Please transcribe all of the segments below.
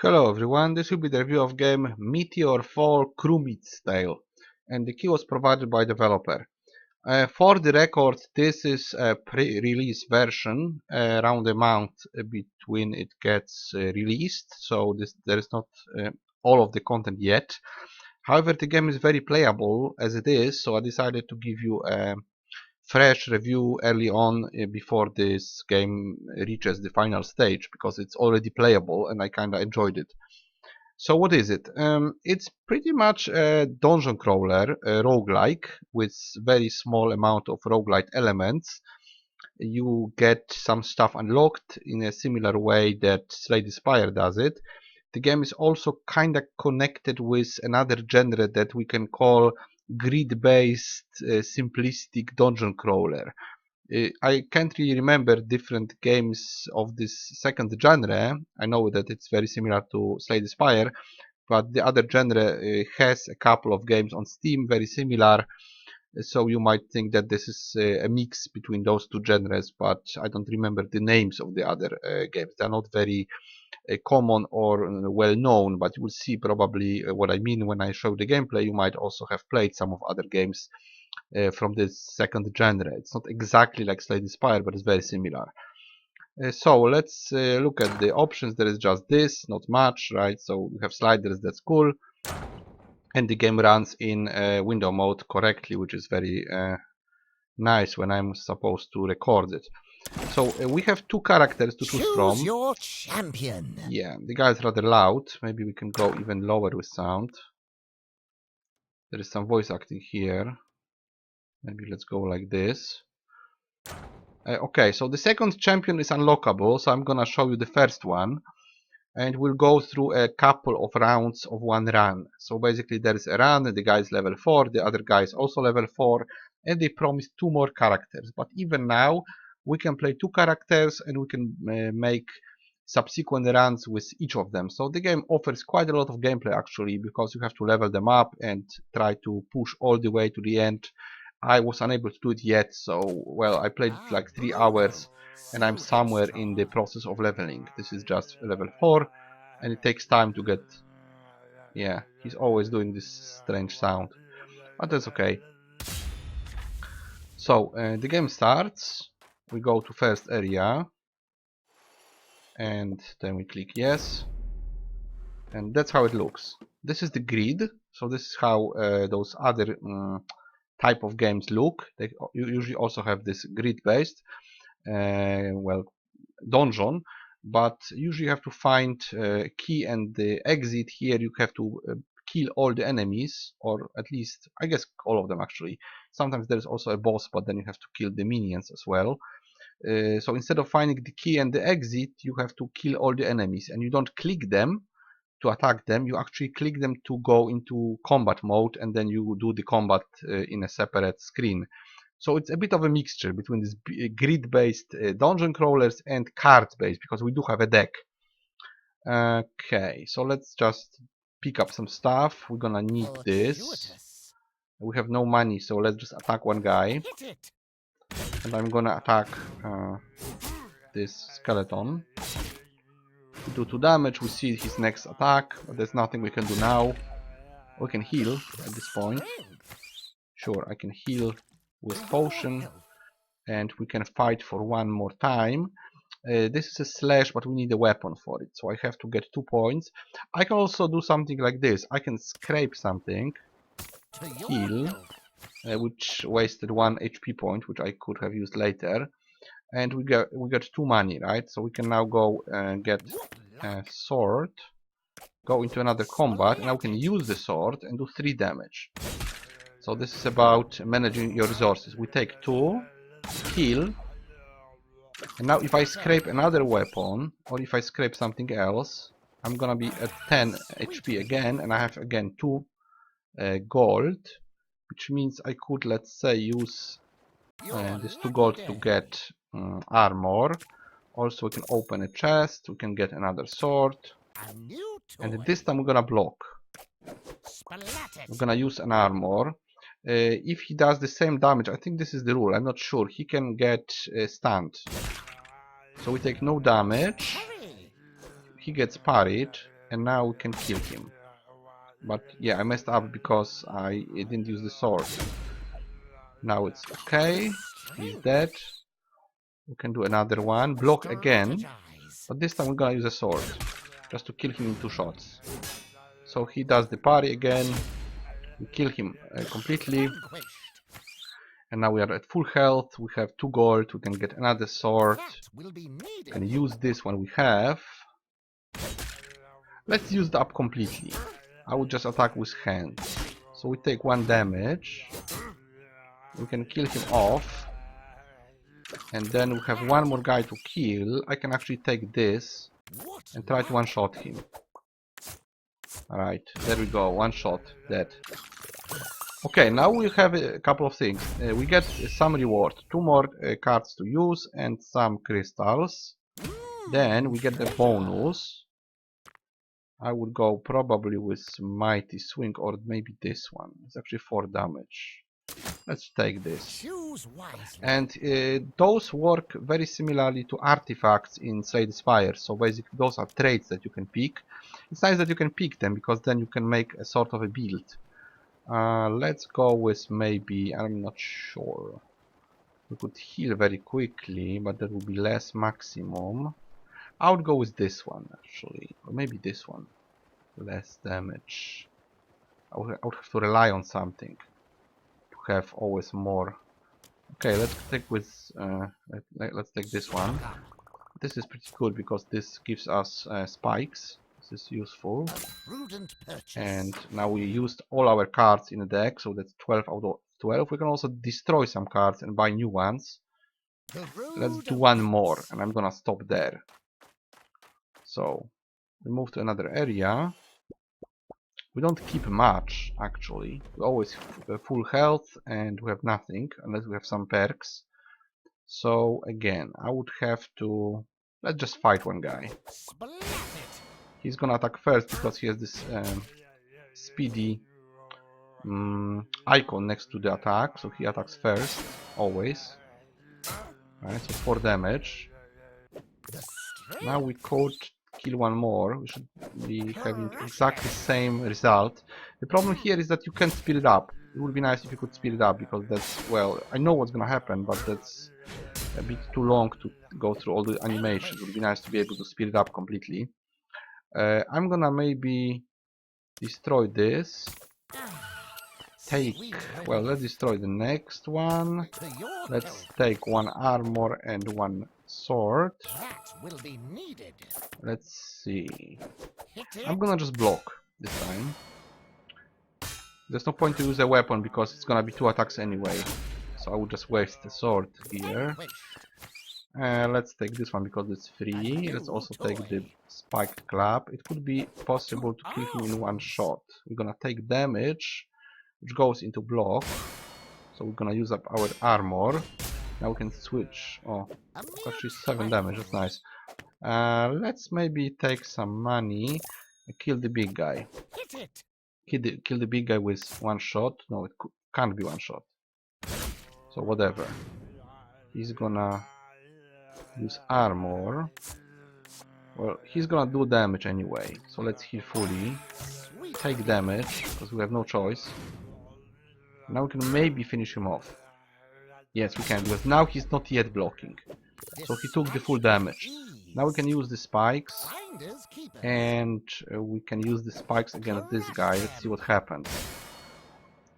Hello everyone, this will be the review of game Meteorfall Krumit's Tale, and the key was provided by developer. For the record, this is a pre-release version, around a month between it gets released, so there is not all of the content yet. However, the game is very playable as it is, so I decided to give you a fresh review early on before this game reaches the final stage, because it's already playable and I kinda enjoyed it. So what is it? It's pretty much a dungeon crawler, a roguelike, with very small amount of roguelite elements. You get some stuff unlocked in a similar way that Slay the Spire does it. The game is also kinda connected with another genre that we can call grid-based simplistic dungeon crawler. I can't really remember different games of this second genre. I know that it's very similar to Slay the Spire, but the other genre has a couple of games on Steam very similar, so you might think that this is a mix between those two genres, but I don't remember the names of the other games. They're not very common or well known, but you will see probably what I mean when I show the gameplay. You might also have played some of other games from this second genre. It's not exactly like Slay the Spire, but it's very similar. So let's look at the options. There is just this, not much, right? So we have sliders, that's cool. And the game runs in window mode correctly, which is very nice when I'm supposed to record it. So we have two characters to choose from. Choose your champion. Yeah, the guy is rather loud. Maybe we can go even lower with sound. There is some voice acting here. Maybe let's go like this. Okay, so the second champion is unlockable, so I'm gonna show you the first one. And we'll go through a couple of rounds of one run. So basically there is a run, the guy is level 4, the other guy is also level 4, and they promise 2 more characters. But even now, we can play 2 characters and we can make subsequent runs with each of them. So the game offers quite a lot of gameplay actually, because you have to level them up and try to push all the way to the end. I was unable to do it yet, so well, I played like 3 hours and I'm somewhere in the process of leveling. This is just level 4 and it takes time to get... Yeah, he's always doing this strange sound, but that's okay. So the game starts, we go to first area and then we click yes, and that's how it looks. This is the grid, so this is how those other type of games look. They usually also have this grid based well, dungeon, but usually you have to find key and the exit. Here you have to kill all the enemies, or at least I guess all of them actually. Sometimes there's also a boss, but then you have to kill the minions as well. So instead of finding the key and the exit, you have to kill all the enemies, and you don't click them to attack them, you actually click them to go into combat mode, and then you do the combat in a separate screen. So it's a bit of a mixture between these grid-based dungeon crawlers and card-based, because we do have a deck. Okay, so let's just pick up some stuff. We're gonna need this. We have no money, so let's just attack one guy. And I'm gonna attack this skeleton. We do 2 damage, we see his next attack, but there's nothing we can do now. We can heal at this point. Sure, I can heal with potion, and we can fight for one more time. This is a slash, but we need a weapon for it, so I have to get 2 points. I can also do something like this. I can scrape something, heal, which wasted 1 HP point, which I could have used later. And we got 2 money, right? So we can now go and get a sword, go into another combat, and now we can use the sword and do 3 damage. So this is about managing your resources. We take 2, heal, and now if I scrape another weapon, or if I scrape something else, I'm gonna be at 10 HP again, and I have again 2 gold, which means I could, let's say, use this 2 gold to get armor. Also we can open a chest, we can get another sword, and this time we're gonna block. We're gonna use an armor. If he does the same damage, I think this is the rule, I'm not sure, he can get stunned. So we take no damage, he gets parried, and now we can kill him. But yeah, I messed up because I didn't use the sword. Now it's okay. He's dead. We can do another one. Block again. But this time we're gonna use a sword. Just to kill him in 2 shots. So he does the parry again. We kill him completely. And now we are at full health. We have 2 gold. We can get another sword. We can use this one we have. Let's use it up completely. I would just attack with hands. So we take 1 damage. We can kill him off. And then we have 1 more guy to kill. I can actually take this and try to one-shot him. Alright, there we go. 1 shot, dead. Okay, now we have a couple of things. We get some reward. 2 more cards to use and some crystals. Then we get the bonus. I would go probably with Mighty Swing or maybe this one. It's actually 4 damage. Let's take this. And those work very similarly to artifacts in Slay the Spire. So basically those are traits that you can pick. It's nice that you can pick them because then you can make a sort of a build. Let's go with maybe, I'm not sure. We could heal very quickly, but that would be less maximum. I would go with this one actually, or maybe this one. Less damage. I would have to rely on something to have always more. Okay, let's take with let's take this one. This is pretty good because this gives us spikes. This is useful. And now we used all our cards in the deck, so that's 12 out of 12. We can also destroy some cards and buy new ones. Let's do 1 more, and I'm gonna stop there. So we move to another area. We don't keep much actually. We always full health and we have nothing unless we have some perks. So again, I would have to, let's just fight 1 guy. He's gonna attack first because he has this speedy icon next to the attack, so he attacks first, always. Alright, so 4 damage. Now we could kill 1 more. We should be having exactly the same result. The problem here is that you can't speed it up. It would be nice if you could speed it up because that's, well, I know what's gonna happen, but that's a bit too long to go through all the animations. It would be nice to be able to speed it up completely. I'm gonna maybe destroy this. Well, let's destroy the next one. Let's take 1 armor and 1 sword. Let's see. I'm gonna just block this time. There's no point to use a weapon because it's gonna be 2 attacks anyway. So I would just waste the sword here. Let's take this one because it's free. Let's also take the spiked club. It could be possible to kill him in 1 shot. We're gonna take damage, which goes into block. So we're gonna use up our armor. Now we can switch. Oh, actually 7 damage. That's nice. Let's maybe take some money and kill the big guy. Kill the big guy with 1 shot. No, it can't be 1 shot. So whatever. He's gonna use armor. Well, he's gonna do damage anyway. So let's heal fully. Take damage, because we have no choice. Now we can maybe finish him off. Yes, we can, because now he's not yet blocking. So he took the full damage. Now we can use the spikes. And we can use the spikes against this guy. Let's see what happens.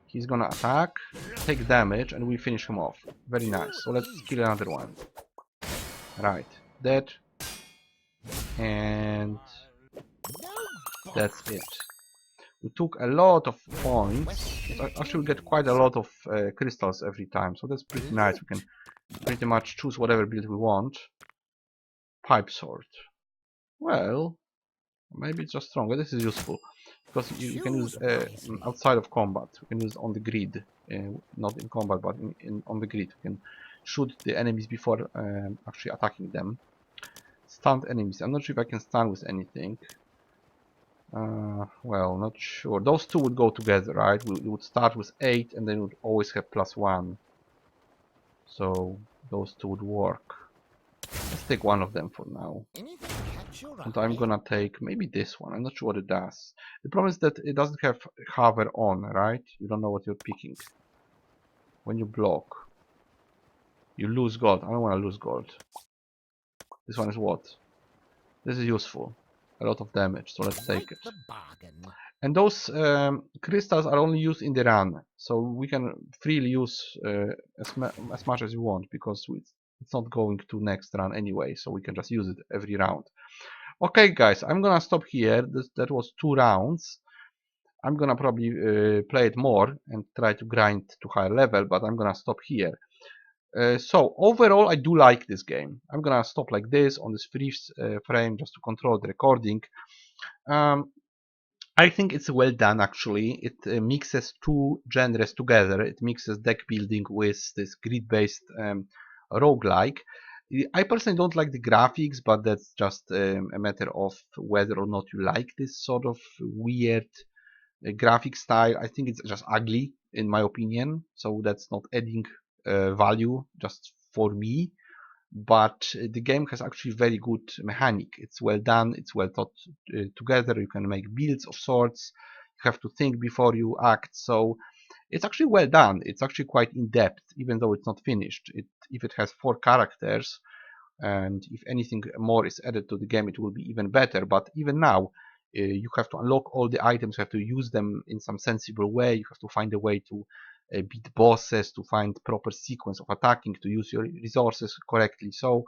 He's gonna attack, take damage, and we finish him off. Very nice. So let's kill another one. Right, dead. And that's it. We took a lot of points. Actually, we get quite a lot of crystals every time, so that's pretty nice. We can pretty much choose whatever build we want. Pipe sword. Well, maybe it's just strong, but this is useful because you can use outside of combat. We can use on the grid, not in combat, but on the grid. We can shoot the enemies before actually attacking them. Stunned enemies. I'm not sure if I can stun with anything. Well, not sure. Those 2 would go together, right? We would start with 8 and then we would always have +1. So those 2 would work. Let's take 1 of them for now. And I'm gonna take maybe this one. I'm not sure what it does. The problem is that it doesn't have hover on, right? You don't know what you're picking. When you block, you lose gold. I don't want to lose gold. This one is what? This is useful. A lot of damage, so let's take it. And those crystals are only used in the run, so we can freely use as much as we want, because it's not going to next run anyway, so we can just use it every round. Okay guys, I'm gonna stop here. That was 2 rounds. I'm gonna probably play it more and try to grind to higher level, but I'm gonna stop here. So overall I do like this game. I'm gonna stop like this on this freeze frame just to control the recording. I think it's well done actually. It mixes 2 genres together. It mixes deck building with this grid-based roguelike. I personally don't like the graphics, but that's just a matter of whether or not you like this sort of weird graphic style. I think it's just ugly in my opinion, so that's not adding value just for me. But the game has actually very good mechanic. It's well done, it's well thought together. You can make builds of sorts, you have to think before you act, so it's actually well done. It's actually quite in depth, even though it's not finished. If it has 4 characters, and if anything more is added to the game, it will be even better. But even now, you have to unlock all the items, you have to use them in some sensible way, you have to find a way to beat bosses, to find proper sequence of attacking, to use your resources correctly. So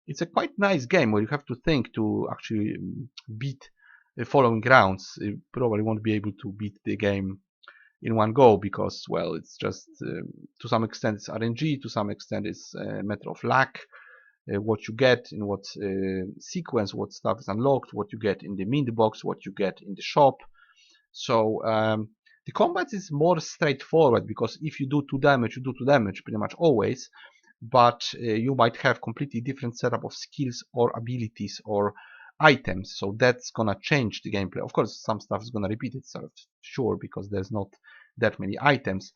it's a quite nice game where you have to think to actually beat the following rounds. You probably won't be able to beat the game in one go, because, well, it's just to some extent it's RNG, to some extent it's a matter of luck. What you get in what sequence, what stuff is unlocked, what you get in the mint box, what you get in the shop. So the combat is more straightforward, because if you do 2 damage, you do 2 damage pretty much always, but you might have completely different setup of skills or abilities or items, so that's gonna change the gameplay. Of course, some stuff is gonna repeat itself, sure, because there's not that many items,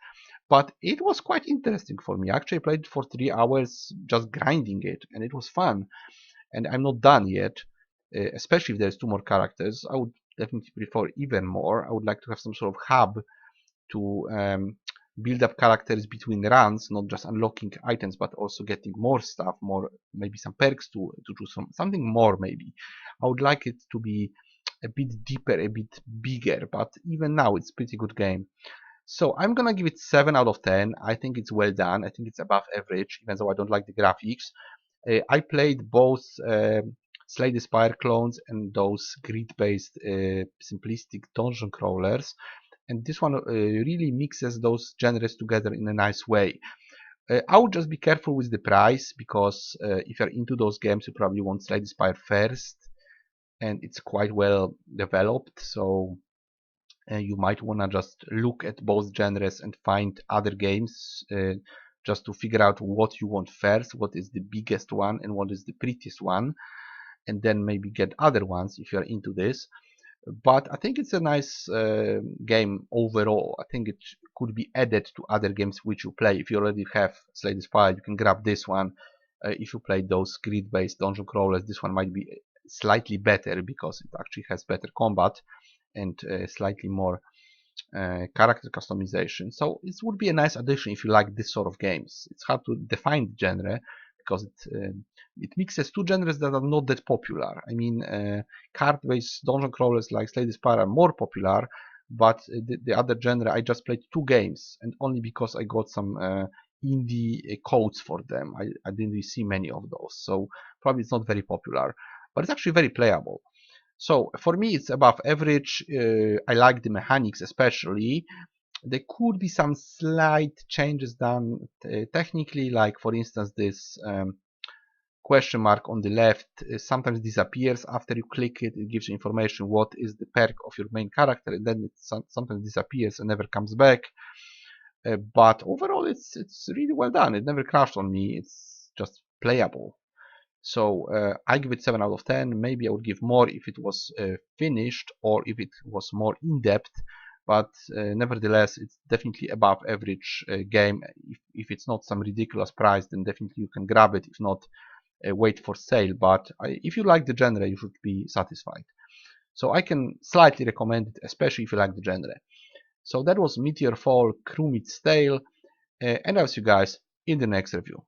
but it was quite interesting for me. I actually played for 3 hours just grinding it, and it was fun. And I'm not done yet, especially if there's 2 more characters. I would definitely prefer even more. I would like to have some sort of hub to build up characters between runs, not just unlocking items, but also getting more stuff, more, maybe some perks to choose from, something more maybe. I would like it to be a bit deeper, a bit bigger, but even now it's a pretty good game. So I'm gonna give it 7 out of 10. I think it's well done. I think it's above average, even though I don't like the graphics. I played both Slay the Spire clones and those grid-based simplistic dungeon crawlers, and this one really mixes those genres together in a nice way. I would just be careful with the price, because if you're into those games, you probably want Slay the Spire first, and it's quite well developed, so you might want to just look at both genres and find other games just to figure out what you want first, what is the biggest one and what is the prettiest one, and then maybe get other ones if you're into this. But I think it's a nice game overall. I think it could be added to other games which you play. If you already have Slay the Spire, you can grab this one. If you play those grid-based dungeon crawlers, this one might be slightly better, because it actually has better combat and slightly more character customization. So it would be a nice addition if you like this sort of games. It's hard to define the genre, because it mixes 2 genres that are not that popular. I mean, card-based dungeon crawlers like Slay the Spire are more popular, but the other genre, I just played 2 games, and only because I got some indie codes for them. I didn't really see many of those, so probably it's not very popular, but it's actually very playable. So for me, it's above average. I like the mechanics especially. There could be some slight changes done technically, like for instance this question mark on the left sometimes disappears after you click it. It gives you information what is the perk of your main character, and then it sometimes disappears and never comes back. But overall, it's really well done. It never crashed on me. It's just playable. So I give it 7 out of 10. Maybe I would give more if it was finished, or if it was more in-depth, but nevertheless it's definitely above average game. If it's not some ridiculous price, then definitely you can grab it. If not, wait for sale, but if you like the genre, you should be satisfied. So I can slightly recommend it, especially if you like the genre. So that was Meteorfall Krumit's Tale, and I'll see you guys in the next review.